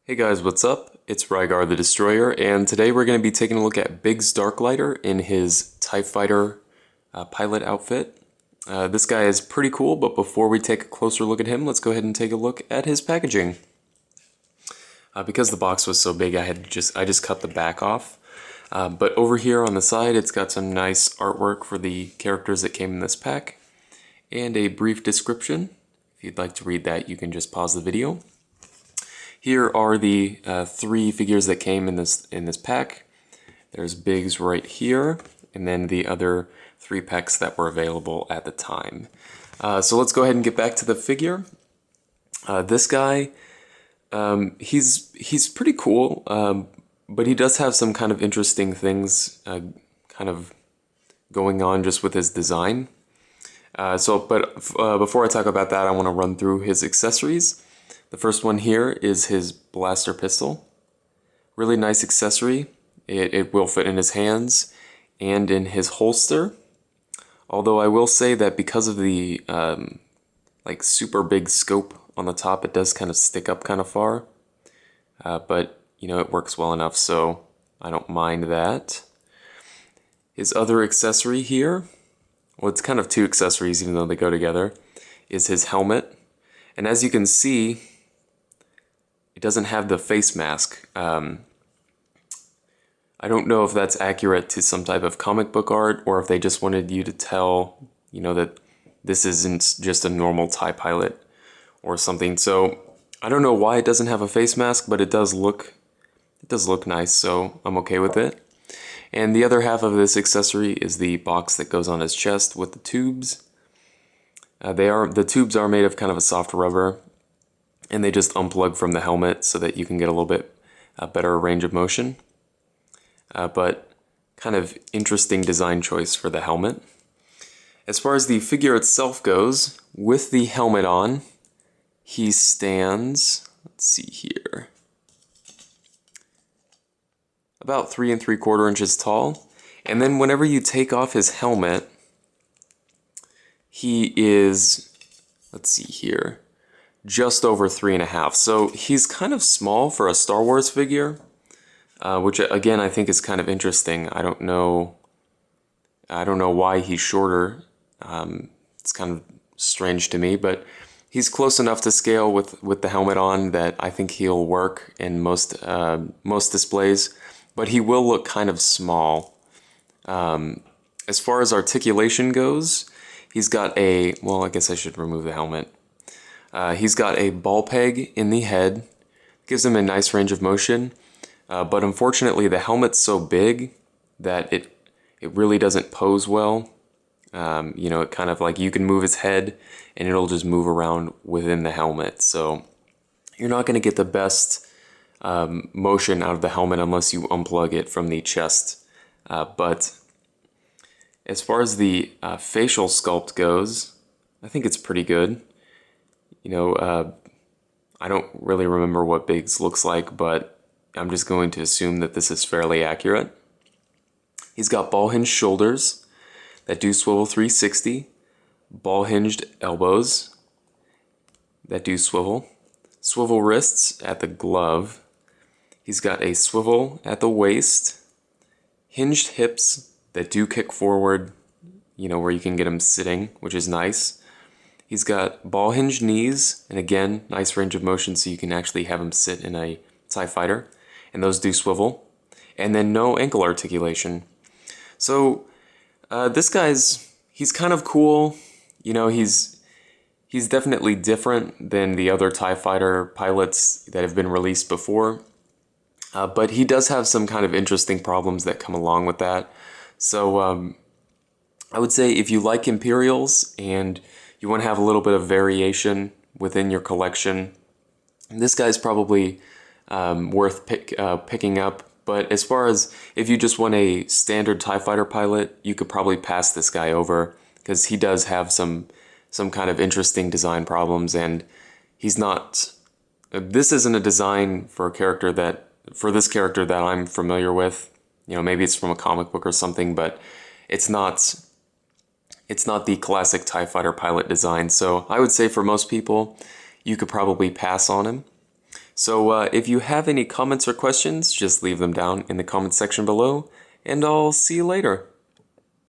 Hey guys, what's up? It's Rygar the Destroyer, and today we're going to be taking a look at Biggs Darklighter in his TIE Fighter pilot outfit. This guy is pretty cool, but before we take a closer look at him, let's go ahead and take a look at his packaging. Because the box was so big, I just cut the back off. But over here on the side, it's got some nice artwork for the characters that came in this pack, and a brief description. If you'd like to read that, you can just pause the video. Here are the three figures that came in this pack. There's Biggs right here, and then the other three packs that were available at the time. So let's go ahead and get back to the figure. This guy, he's pretty cool, but he does have some kind of interesting things kind of going on just with his design. Before I talk about that, I want to run through his accessories. The first one here is his blaster pistol. Really nice accessory. It will fit in his hands and in his holster. Although I will say that because of the like super big scope on the top, it does kind of stick up kind of far. But you know, it works well enough, so I don't mind that. His other accessory here, well, it's kind of two accessories even though they go together, is his helmet. And as you can see, it doesn't have the face mask. I don't know if that's accurate to some type of comic book art or if they just wanted you to tell, you know, that this isn't just a normal TIE pilot or something. So I don't know why it doesn't have a face mask, but it does look nice, so I'm okay with it. And the other half of this accessory is the box that goes on his chest with the tubes. The tubes are made of kind of a soft rubber, and they just unplug from the helmet so that you can get a little bit better range of motion. But kind of interesting design choice for the helmet. As far as the figure itself goes, with the helmet on, he stands, let's see here, about 3 3/4 inches tall. And then whenever you take off his helmet, he is, let's see here, just over 3.5. So he's kind of small for a Star Wars figure, which again I think is kind of interesting. I don't know why he's shorter. It's kind of strange to me, but he's close enough to scale with the helmet on that I think he'll work in most displays. But he will look kind of small. As far as articulation goes, he's got a, well, I guess I should remove the helmet. He's got a ball peg in the head, gives him a nice range of motion, but unfortunately the helmet's so big that it really doesn't pose well. You know, it kind of like you can move his head and it'll just move around within the helmet. So you're not going to get the best motion out of the helmet unless you unplug it from the chest. But as far as the facial sculpt goes, I think it's pretty good. You know, I don't really remember what Biggs looks like, but I'm just going to assume that this is fairly accurate. He's got ball-hinged shoulders that do swivel 360, ball-hinged elbows that do swivel wrists at the glove. He's got a swivel at the waist, hinged hips that do kick forward, you know, where you can get him sitting, which is nice. He's got ball-hinged knees, and again, nice range of motion so you can actually have him sit in a TIE Fighter, and those do swivel. And then no ankle articulation. So this he's kind of cool. You know, he's definitely different than the other TIE Fighter pilots that have been released before. But he does have some kind of interesting problems that come along with that. So I would say if you like Imperials and you want to have a little bit of variation within your collection, this guy's probably worth picking up. But as far as if you just want a standard TIE Fighter pilot, you could probably pass this guy over because he does have some kind of interesting design problems, and he's not. This isn't a design for this character that I'm familiar with. You know, maybe it's from a comic book or something, but it's not the classic TIE Fighter pilot design. So I would say for most people, you could probably pass on him. So if you have any comments or questions, just leave them down in the comment section below, and I'll see you later.